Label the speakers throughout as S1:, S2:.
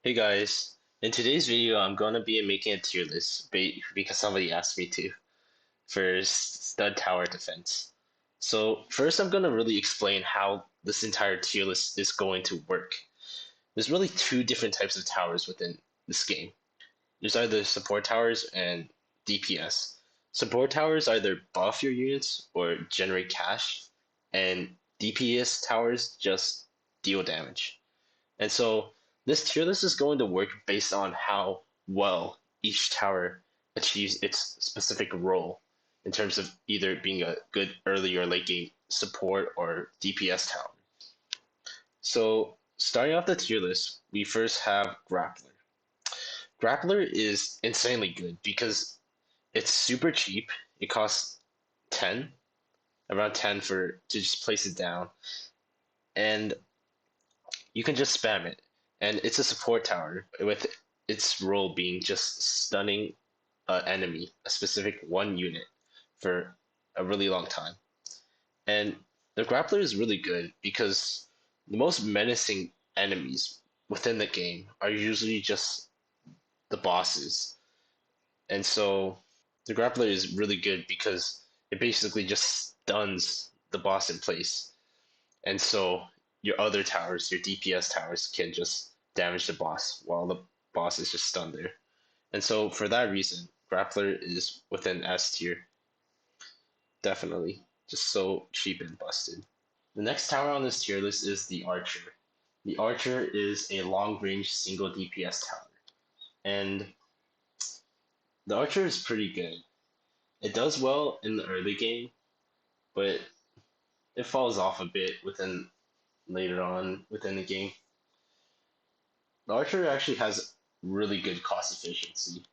S1: Hey guys, in today's video I'm going to be making a tier list because somebody asked me to for stud tower defense. So first I'm going to really explain how this entire tier list is going to work. There's really two different types of towers within this game. There's either support towers and DPS. Support towers either buff your units or generate cash, and DPS towers just deal damage. And so this tier list is going to work based on how well each tower achieves its specific role in terms of either being a good early or late game support or DPS tower. So starting off the tier list, we first have Grappler. Grappler is insanely good because it's super cheap. It costs 10, around 10 for to just place it down. And you can just spam it. And it's a support tower with its role being just stunning an enemy, a specific one unit, for a really long time. And the grappler is really good because the most menacing enemies within the game are usually just the bosses. And so the grappler is really good because it basically just stuns the boss in place. And so your other towers, your DPS towers, can just damage the boss while the boss is just stunned there. And so for that reason, Grappler is within S tier, definitely. Just so cheap and busted. The next tower on this tier list is the Archer. The Archer is a long range single DPS tower. And the Archer is pretty good. It does well in the early game, but it falls off a bit within later on within the game. The Archer actually has really good cost efficiency.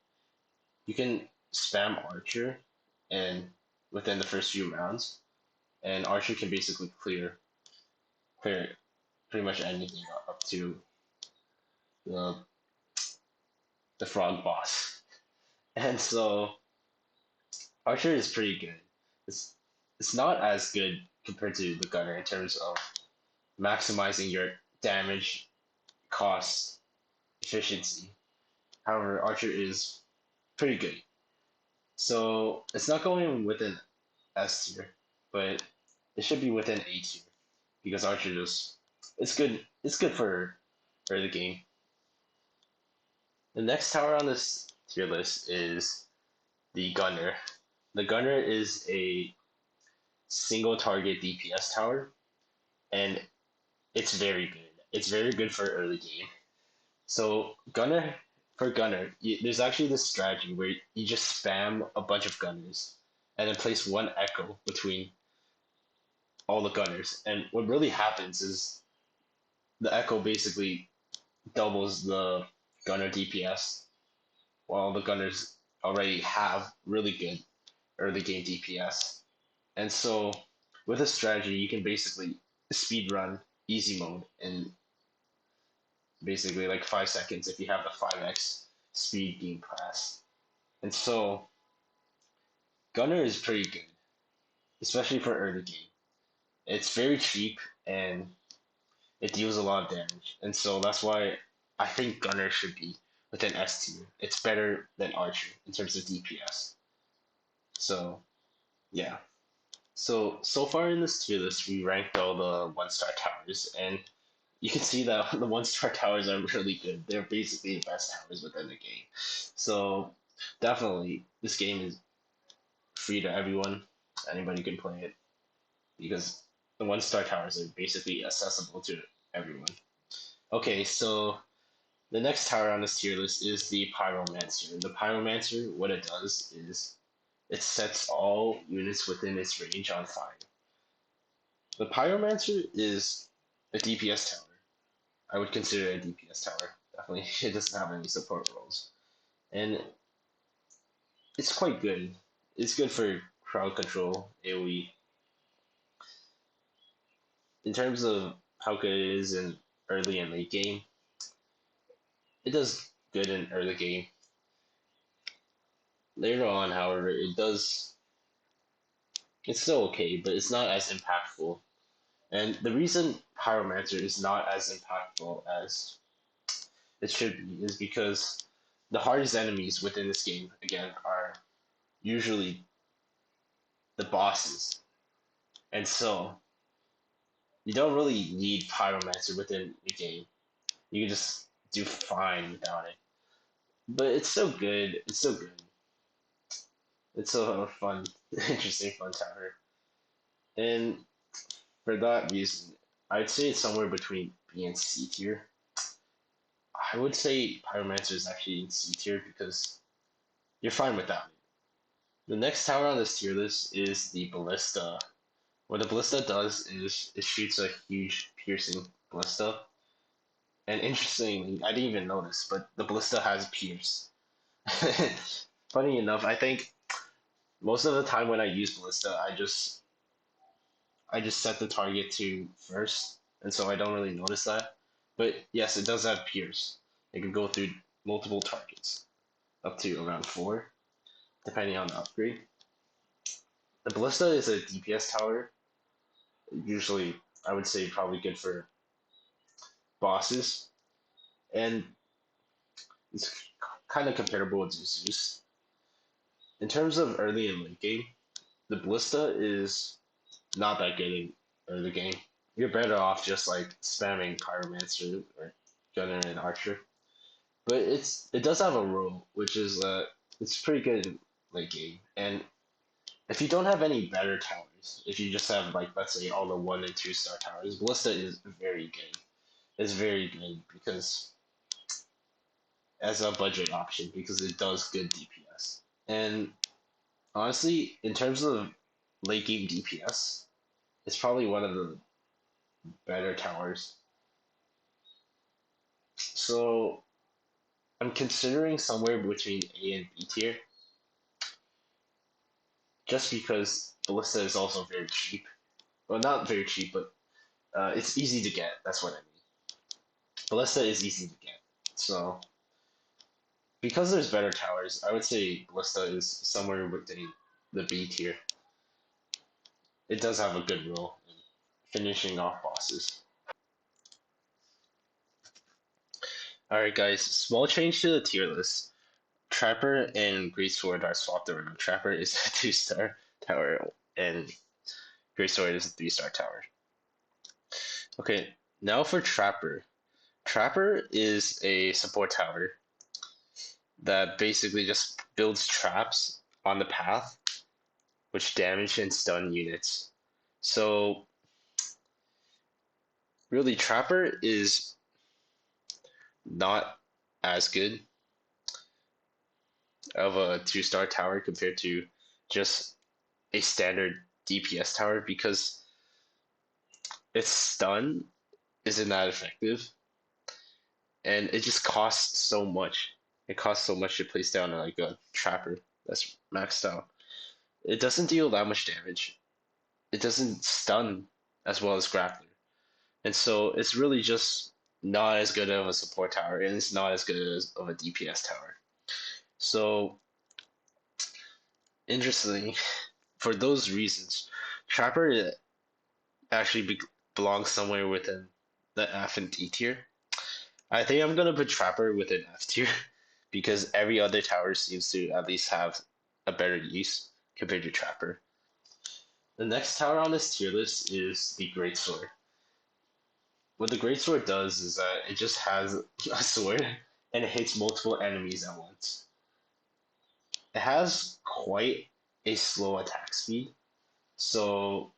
S1: You can spam Archer and within the first few rounds, and Archer can basically clear pretty much anything up to the the frog boss. And so Archer is pretty good. It's it's not as good compared to the Gunner in terms of maximizing your damage, cost, efficiency. However, Archer is pretty good. So it's not going within S tier, but it should be within A tier because Archer just it's good. It's good for the game. The next tower on this tier list is the Gunner. The Gunner is a single target DPS tower, and it's very good. It's very good for early game. So Gunner, there's actually this strategy where you just spam a bunch of gunners and then place one echo between all the gunners. And what really happens is the echo basically doubles the gunner DPS, while the gunners already have really good early game DPS. And so with a strategy, you can basically speed run easy mode in basically like 5 seconds if you have the 5x speed being passed. And so Gunner is pretty good, especially for early game. It's very cheap and it deals a lot of damage. And so that's why I think Gunner should be within S tier. It's better than Archer in terms of DPS. So yeah. So far in this tier list, we ranked all the one-star towers, and you can see that the one-star towers are really good. They're basically the best towers within the game. So definitely, this game is free to everyone. Anybody can play it because the one-star towers are basically accessible to everyone. Okay, so the next tower on this tier list is the Pyromancer. The Pyromancer, what it does is it sets all units within its range on fire. The Pyromancer is a DPS tower. I would consider it a DPS tower. Definitely, it doesn't have any support roles, and it's quite good. It's good for crowd control, AOE. In terms of how good it is in early and late game, it does good in early game. Later on, however, it's still okay, but it's not as impactful. And the reason Pyromancer is not as impactful as it should be, is because the hardest enemies within this game, again, are usually the bosses. And so you don't really need Pyromancer within the game. You can just do fine without it. But it's so good. It's so good. It's so fun, interesting, fun tower. And for that reason, I'd say it's somewhere between B and C tier. I would say Pyromancer is actually in C tier because you're fine without it. The next tower on this tier list is the Ballista. What the Ballista does is it shoots a huge piercing Ballista. And interestingly, I didn't even notice, but the Ballista has Pierce. Funny enough, I think most of the time when I use Ballista, I just set the target to first, and so I don't really notice that. But yes, it does have Pierce. It can go through multiple targets, up to around four, depending on the upgrade. The Ballista is a DPS tower. Usually, I would say probably good for bosses, and it's kind of comparable with Zeus. In terms of early and late game, the Ballista is not that good in early game. You're better off just like spamming Pyromancer or Gunner and Archer. But it does have a rule, which is it's pretty good in late game. And if you don't have any better towers, if you just have like let's say all the 1 and 2 star towers, Ballista is very good. It's very good because as a budget option because it does good DPS. And honestly, in terms of late game DPS, it's probably one of the better towers. So I'm considering somewhere between A and B tier, just because Ballista is also very cheap. Well, not very cheap, but it's easy to get. That's what I mean. Ballista is easy to get. So because there's better towers, I would say Ballista is somewhere within the B tier. It does have a good role in finishing off bosses. Alright, guys, small change to the tier list. Trapper and Greatsword are swapped around. Trapper is a 2 star tower, and Greatsword is a 3 star tower. Okay, now for Trapper. Trapper is a support tower that basically just builds traps on the path, which damage and stun units. So, really, Trapper is not as good of a 2 star tower compared to just a standard DPS tower because its stun isn't that effective and it just costs so much. It costs so much to place down like a trapper that's maxed out. It doesn't deal that much damage. It doesn't stun as well as grappler. And so it's really just not as good of a support tower and it's not as good as of a DPS tower. So interestingly, for those reasons, Trapper actually belongs somewhere within the F and D tier. I think I'm gonna put Trapper within F tier because every other tower seems to at least have a better use compared to Trapper. The next tower on this tier list is the Greatsword. What the Greatsword does is that it just has a sword and it hits multiple enemies at once. It has quite a slow attack speed, so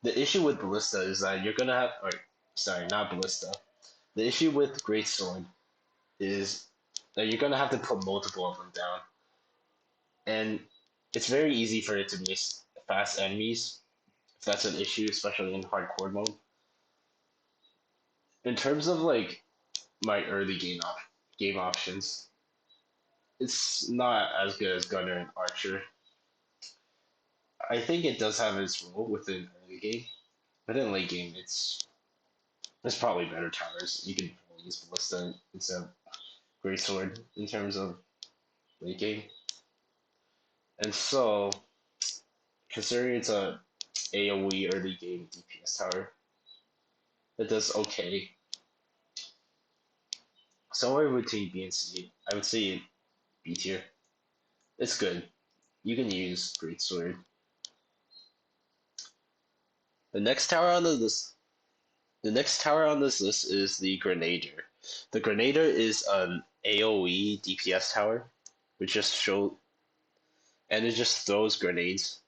S1: the issue with Ballista is that you're gonna have, or sorry, not Ballista. The issue with Greatsword is that you're gonna have to put multiple of them down, and it's very easy for it to miss fast enemies if that's an issue, especially in hardcore mode. In terms of like my early game options, it's not as good as Gunner and Archer. I think it does have its role within early game, but in late game, it's probably better towers. You can probably use Ballista instead of Greatsword in terms of late game. And so, considering it's a AoE early game DPS tower, it does okay. somewhere between B and C. I would say B tier. It's good. You can use Great Sword. The next tower on the list The next tower on this list is the Grenadier. The Grenadier is an AoE DPS tower, which just show and it just throws grenades,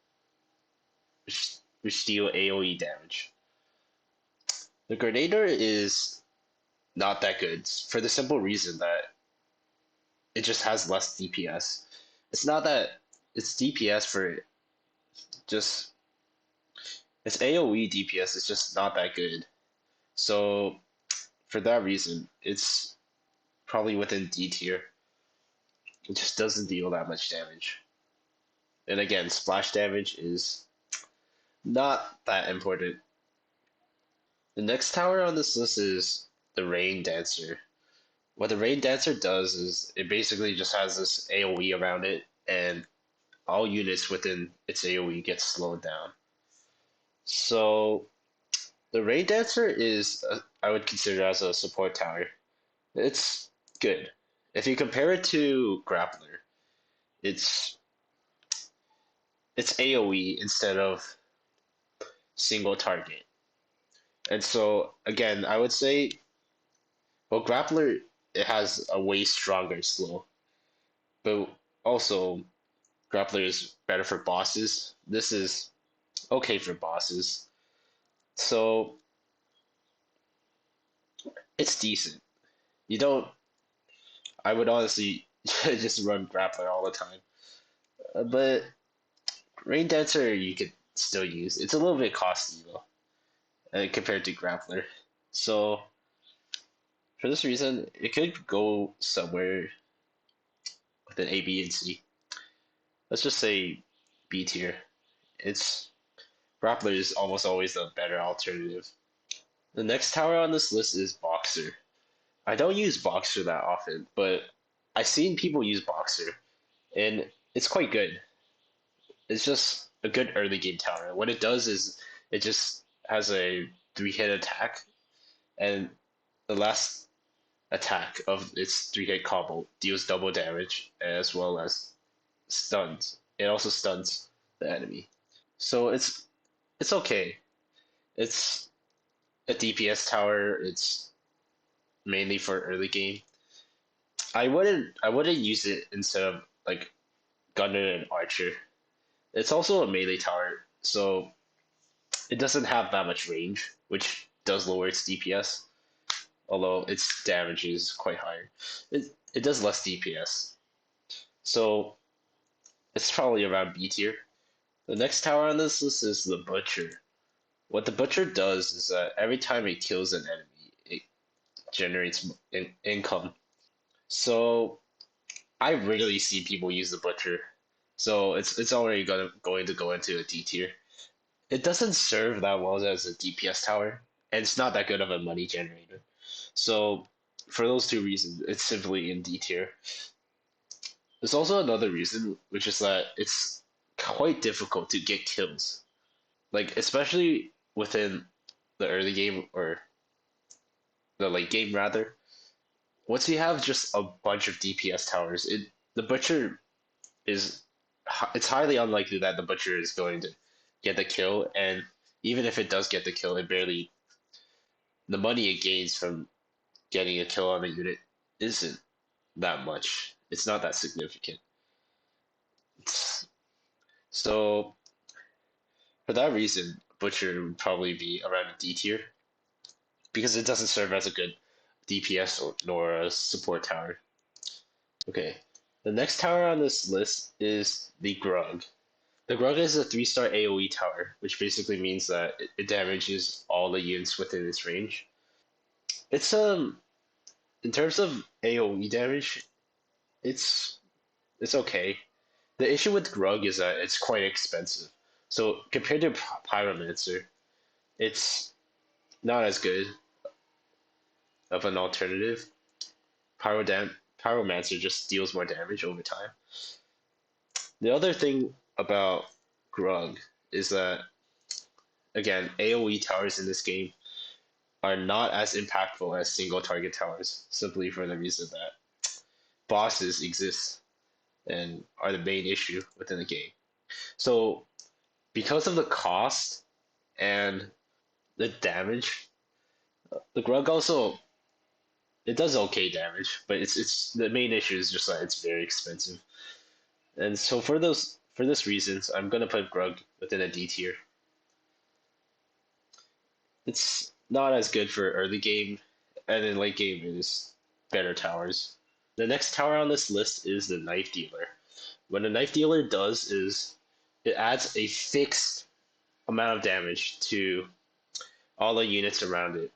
S1: which deal AoE damage. The Grenadier is not that good for the simple reason that it just has less DPS. It's not that it's DPS for just it's AoE DPS. It's just not that good. So for that reason, it's probably within D tier. It just doesn't deal that much damage. And again, splash damage is not that important. The next tower on this list is the Rain Dancer. What the Rain Dancer does is it basically just has this AoE around it, and all units within its AoE get slowed down. So the Rain Dancer is, I would consider as a support tower. It's good. If you compare it to Grappler, it's it's AoE instead of single target. And so again, I would say, well, Grappler it has a way stronger slow, but also Grappler is better for bosses. This is okay for bosses, so it's decent. You don't. I would honestly just run Grappler all the time, but Rain Dancer you could still use. It's a little bit costly though, compared to Grappler. So for this reason, it could go somewhere within A, B, and C. Let's just say B tier. It's Grappler is almost always the better alternative. The next tower on this list is Boxer. I don't use Boxer that often, but I've seen people use Boxer, and it's quite good. It's just a good early game tower. What it does is it just has a 3-hit attack, and the last attack of its 3-hit combo deals double damage as well as stuns. It also stuns the enemy. So it's okay. It's a DPS tower. It's mainly for early game. I wouldn't use it instead of like Gunner and Archer. It's also a melee tower, so it doesn't have that much range, which does lower its DPS, although its damage is quite higher. It does less DPS, so it's probably around B tier. The next tower on this list is the Butcher. What the Butcher does is that every time it kills an enemy, it generates income. So I rarely see people use the Butcher, so it's already going to go into a D tier. It doesn't serve that well as a DPS tower, and it's not that good of a money generator. So for those two reasons, it's simply in D tier. There's also another reason, which is that it's quite difficult to get kills, like especially within the early game or the late game rather. Once you have just a bunch of DPS towers, it the Butcher is it's highly unlikely that the Butcher is going to get the kill, and even if it does get the kill, it barely the money it gains from getting a kill on a unit isn't that much. It's not that significant. So for that reason, Butcher would probably be around a D tier because it doesn't serve as a good DPS nor a support tower. Okay, the next tower on this list is the Grug. The Grug is a 3-star AoE tower, which basically means that it damages all the units within its range. It's in terms of AoE damage, it's it's okay. The issue with Grug is that it's quite expensive. So compared to Pyromancer, it's not as good of an alternative. Pyromancer just deals more damage over time. The other thing about Grug is that again, AoE towers in this game are not as impactful as single target towers, simply for the reason that bosses exist and are the main issue within the game. So because of the cost and the damage, the Grug also it does okay damage, but it's the main issue is just that it's very expensive. And so for this reasons, I'm gonna put Grug within a D tier. It's not as good for early game, and in late game it is better towers. The next tower on this list is the Knife Dealer. What a Knife Dealer does is it adds a fixed amount of damage to all the units around it.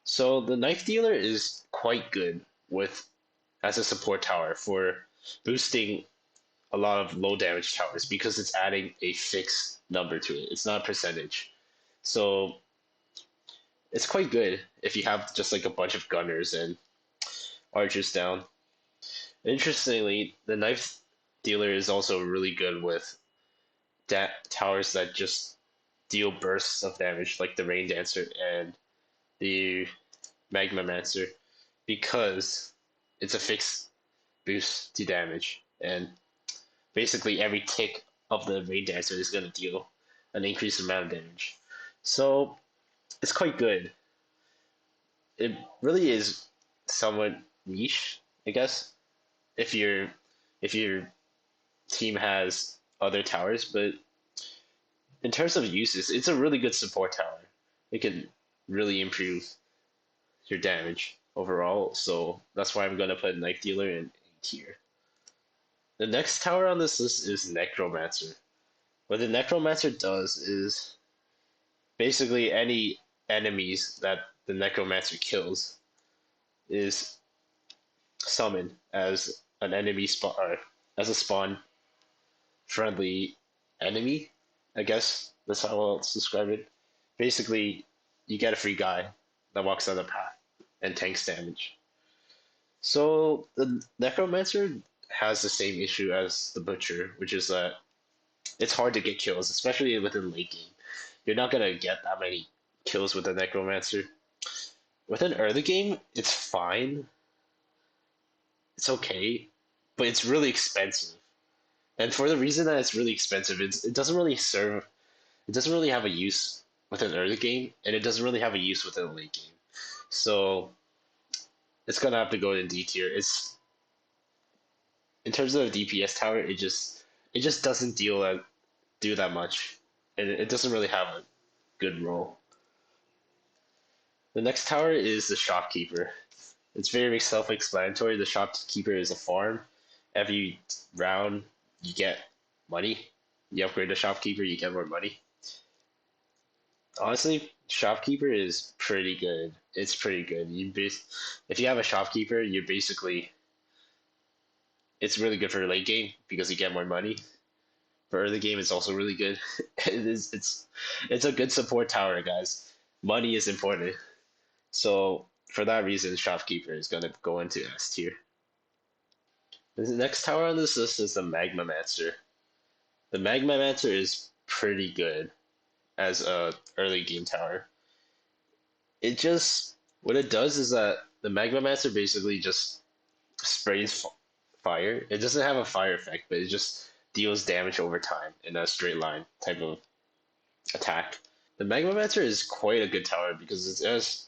S1: So the Knife Dealer is quite good with as a support tower for boosting a lot of low damage towers because it's adding a fixed number to it. It's not a percentage. So it's quite good if you have just like a bunch of gunners and archers down. Interestingly, the Knife Dealer is also really good with towers that just deal bursts of damage, like the Rain Dancer and the Magma Mancer, because it's a fixed boost to damage, and basically every tick of the Rain Dancer is going to deal an increased amount of damage. So it's quite good. It really is somewhat niche, I guess, if your team has other towers, but in terms of uses, it's a really good support tower. It can really improve your damage overall, so that's why I'm gonna put Knife Dealer in A tier. The next tower on this list is Necromancer. What the Necromancer does is basically any enemies that the Necromancer kills is summoned as an enemy spawn or as a spawn friendly enemy. I guess that's how I'll describe it. Basically, you get a free guy that walks down the path and tanks damage. So the Necromancer has the same issue as the Butcher, which is that it's hard to get kills, especially within late game. You're not gonna get that many kills with the Necromancer. Within early game, it's fine. It's okay, but it's really expensive. And for the reason that it's really expensive, it doesn't really serve. It doesn't really have a use within early game, and it doesn't really have a use within late game. So it's gonna have to go in D tier. It's in terms of the DPS tower, it just doesn't do that much, and it doesn't really have a good role. The next tower is the Shopkeeper. It's very self-explanatory. The Shopkeeper is a farm. Every round, you get money. You upgrade the Shopkeeper, you get more money. Honestly, Shopkeeper is pretty good. It's pretty good. If you have a Shopkeeper, you're basically it's really good for late game because you get more money. For early game, it's also really good. It's a good support tower, guys. Money is important. So for that reason, Shopkeeper is gonna go into S tier. The next tower on this list is the Magma Mancer. The Magma Mancer is pretty good as a early game tower. It just what it does is that the Magma Mancer basically just sprays fire. It doesn't have a fire effect, but it just deals damage over time in a straight line type of attack. The Magma Mancer is quite a good tower because it has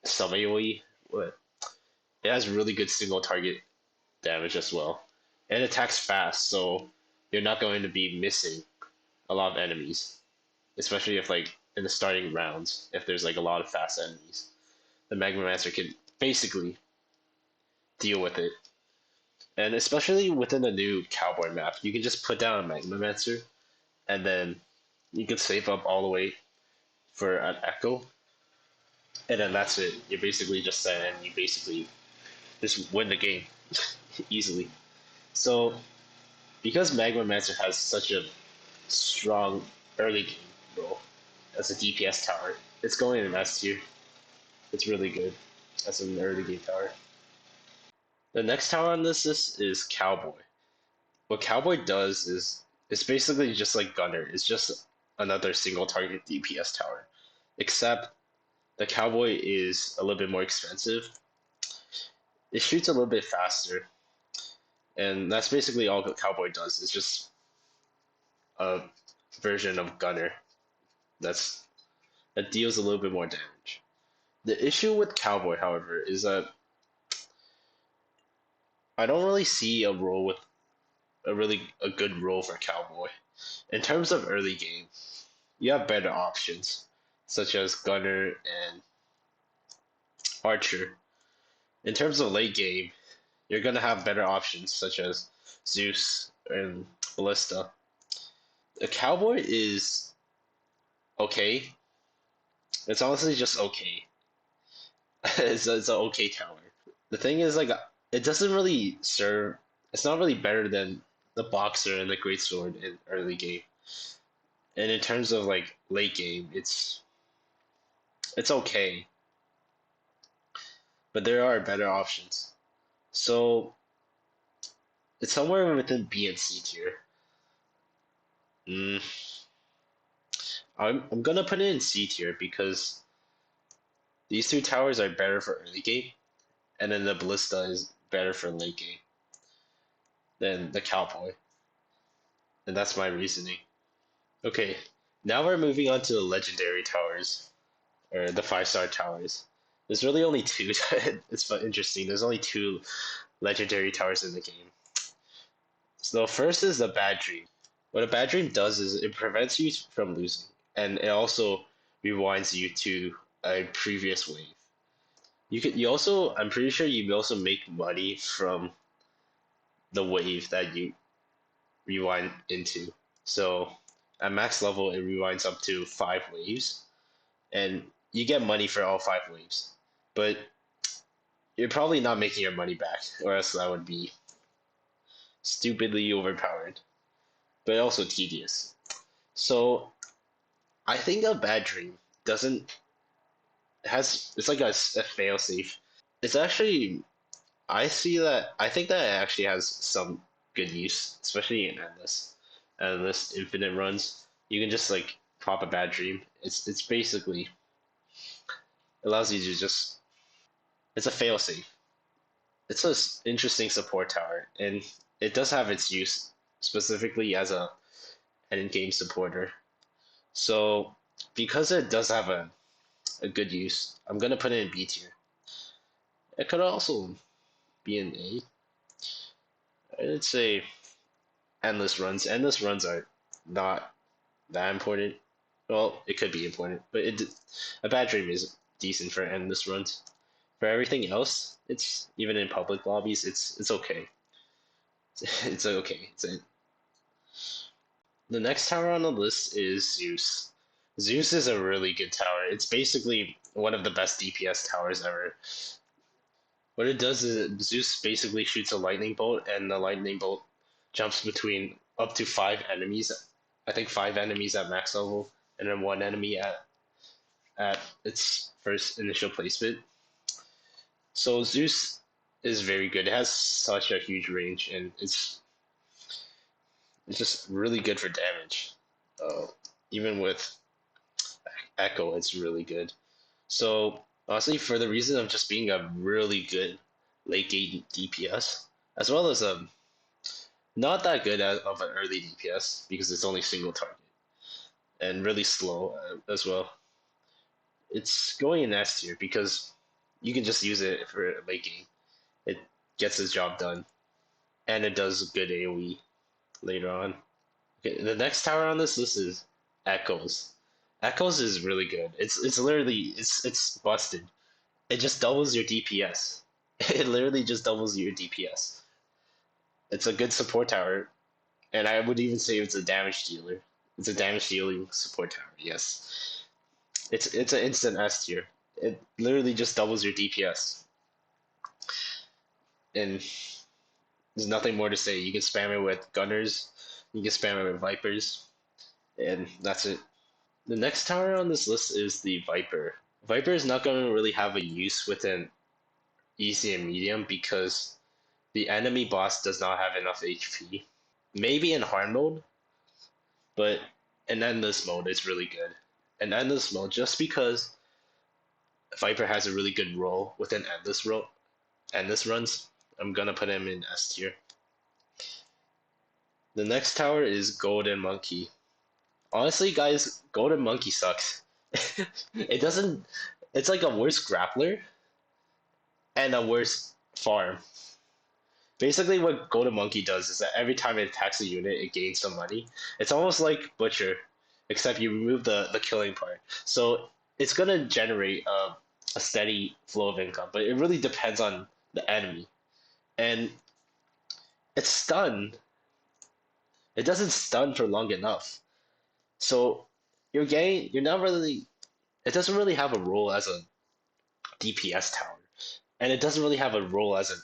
S1: some AoE, but it has really good single target damage as well. And it attacks fast, so you're not going to be missing a lot of enemies, especially if like in the starting rounds, if there's like a lot of fast enemies. The Magmamancer can basically deal with it. And especially within the new Cowboy map, you can just put down a Magmamancer and then you can save up all the way for an Echo. And then that's it. You're basically just set and you basically just win the game easily. So because Magmamancer has such a strong early game role as a DPS tower, it's going in S tier. It's really good as an early game tower. The next tower on this list is Cowboy. What Cowboy does is it's basically just like Gunner. It's just another single target DPS tower, except The Cowboy is a little bit more expensive. It shoots a little bit faster, and that's basically all the Cowboy does. It's just a version of Gunner that's that deals a little bit more damage. The issue with Cowboy, however, is that I don't really see a good role for Cowboy. In terms of early game, you have better options, such as Gunner and Archer. In terms of late game, you're gonna have better options such as Zeus and Ballista. A Cowboy is okay. It's honestly just okay. It's an okay tower. The thing is, like, it doesn't really serve. It's not really better than the Boxer and the Great Sword in early game. And in terms of like late game, it's okay, but there are better options. So it's somewhere within B and C tier. Mm, I'm gonna put it in C tier because these two towers are better for early game, and then the Ballista is better for late game than the Cowboy, and that's my reasoning. Okay, now we're moving on to the legendary towers, or the 5-star towers. There's really only two. It's interesting. There's only two legendary towers in the game. So the first is the Bad Dream. What a Bad Dream does is it prevents you from losing, and it also rewinds you to a previous wave. You also, I'm pretty sure you also make money from the wave that you rewind into. So at max level, it rewinds up to 5 waves, and you get money for all 5 waves. But you're probably not making your money back, or else that would be stupidly overpowered, but also tedious. So I think a Bad Dream doesn't has it's like a fail safe. It's actually I think that it actually has some good use, especially in endless infinite runs. You can just like pop a Bad Dream. It's basically allows you to just it's a fail safe. It's an interesting support tower, and it does have its use specifically as a an in-game supporter. So because it does have a good use, I'm gonna put it in B tier. It could also be an A. I'd say endless runs. Endless runs are not that important. Well, it could be important, but a Bad Dream is decent for endless runs. For everything else, it's even in public lobbies, it's okay. It's okay. The next tower on the list is Zeus. Zeus is a really good tower. It's basically one of the best DPS towers ever. What it does is Zeus basically shoots a lightning bolt, and the lightning bolt jumps between up to 5 enemies. I think 5 enemies at max level, and then one enemy at its first initial placement. So Zeus is very good. It has such a huge range, and it's just really good for damage. Even with Echo, it's really good. So honestly, for the reason of just being a really good late game DPS, as well as not that good of an early DPS because it's only single target and really slow as well. It's going in S tier because you can just use it for late game. It gets its job done and it does good AoE later on. Okay, the next tower on this list is Echoes. Echoes is really good. It's literally it's busted. It just doubles your DPS. It literally just doubles your DPS. It's a good support tower, and I would even say it's a damage dealer. It's a damage dealing support tower. Yes, it's an instant S tier. It literally just doubles your DPS, and there's nothing more to say. You can spam it with gunners, you can spam it with vipers, and that's it. The next tower on this list is the Viper. Viper is not going to really have a use within easy and medium because the enemy boss does not have enough HP. Maybe in hard mode, but in endless mode, it's really good. In endless mode, just because Viper has a really good role within endless runs. I'm gonna put him in S tier. The next tower is Golden Monkey. Honestly, guys, Golden Monkey sucks. It doesn't. It's like a worse grappler and a worse farm. Basically, what Golden Monkey does is that every time it attacks a unit, it gains some money. It's almost like Butcher, except you remove the killing part. So it's gonna generate a steady flow of income, but it really depends on the enemy. And it's stun. It doesn't stun for long enough. So you're not really. It doesn't really have a role as a DPS tower, and it doesn't really have a role as an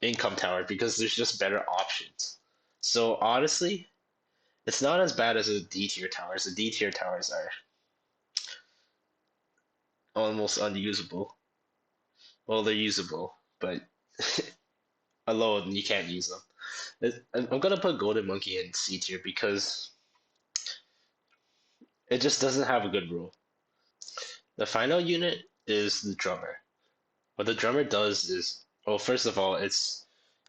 S1: income tower because there's just better options. So honestly, it's not as bad as the D tier towers. The D tier towers are almost unusable. Well, they're usable, but alone you can't use them. I'm gonna put Golden Monkey in C tier because it just doesn't have a good rule. The final unit is the drummer. What the drummer does is, well, first of all, it's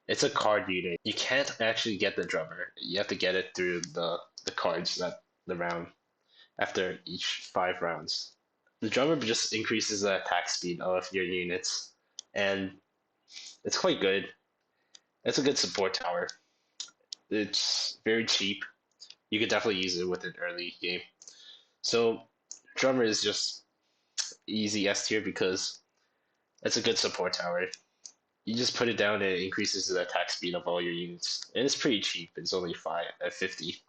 S1: a card unit. You can't actually get the drummer. You have to get it through the cards that the round after each 5 rounds. The drummer just increases the attack speed of your units, and it's quite good. It's a good support tower. It's very cheap. You could definitely use it with an early game. So drummer is just easy S tier because it's a good support tower. You just put it down and it increases the attack speed of all your units. And it's pretty cheap. It's only 50.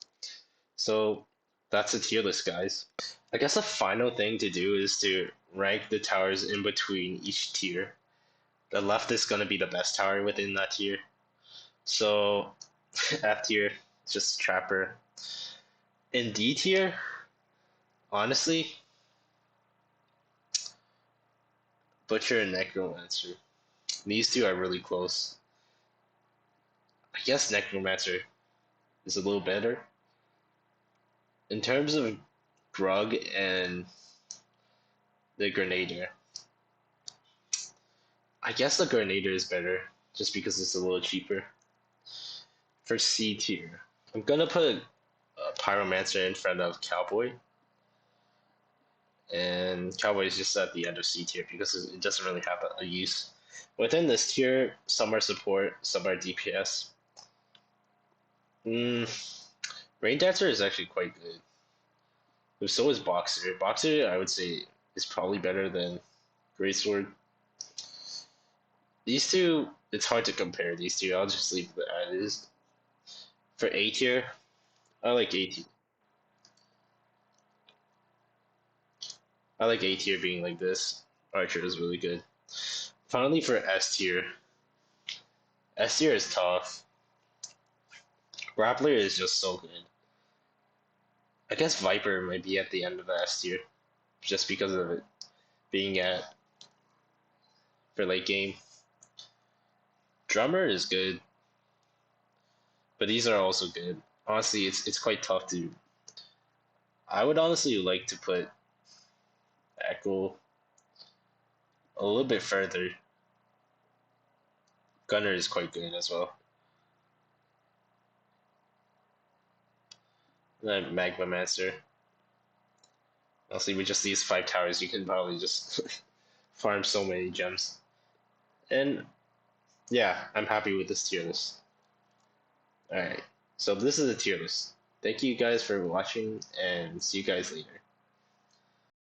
S1: So that's a tier list, guys. I guess the final thing to do is to rank the towers in between each tier. The left is going to be the best tower within that tier. So F tier, just Trapper. In D tier, honestly, Butcher and Necromancer. These two are really close. I guess Necromancer is a little better. In terms of Grug and the Grenadier, I guess the Grenadier is better just because it's a little cheaper. For C tier, I'm gonna put Pyromancer in front of Cowboy, and Cowboy is just at the end of C tier because it doesn't really have a use. Within this tier, some are support, some are DPS. Rain Dancer is actually quite good. But so is Boxer. Boxer, I would say, is probably better than Greatsword. These two, it's hard to compare these two. I'll just leave it as is. For A tier, I like A tier. I like A tier being like this. Archer is really good. Finally, for S tier. S tier is tough. Grappler is just so good. I guess Viper might be at the end of the S tier, just because of it being at for late game. Drummer is good, but these are also good. Honestly, it's quite tough to. I would honestly like to put Echo a little bit further. Gunner is quite good as well. And then Magma Master. Honestly, with just these 5 towers, you can probably just farm so many gems. And yeah, I'm happy with this tier list. Alright, so this is a tier list. Thank you guys for watching, and see you guys later.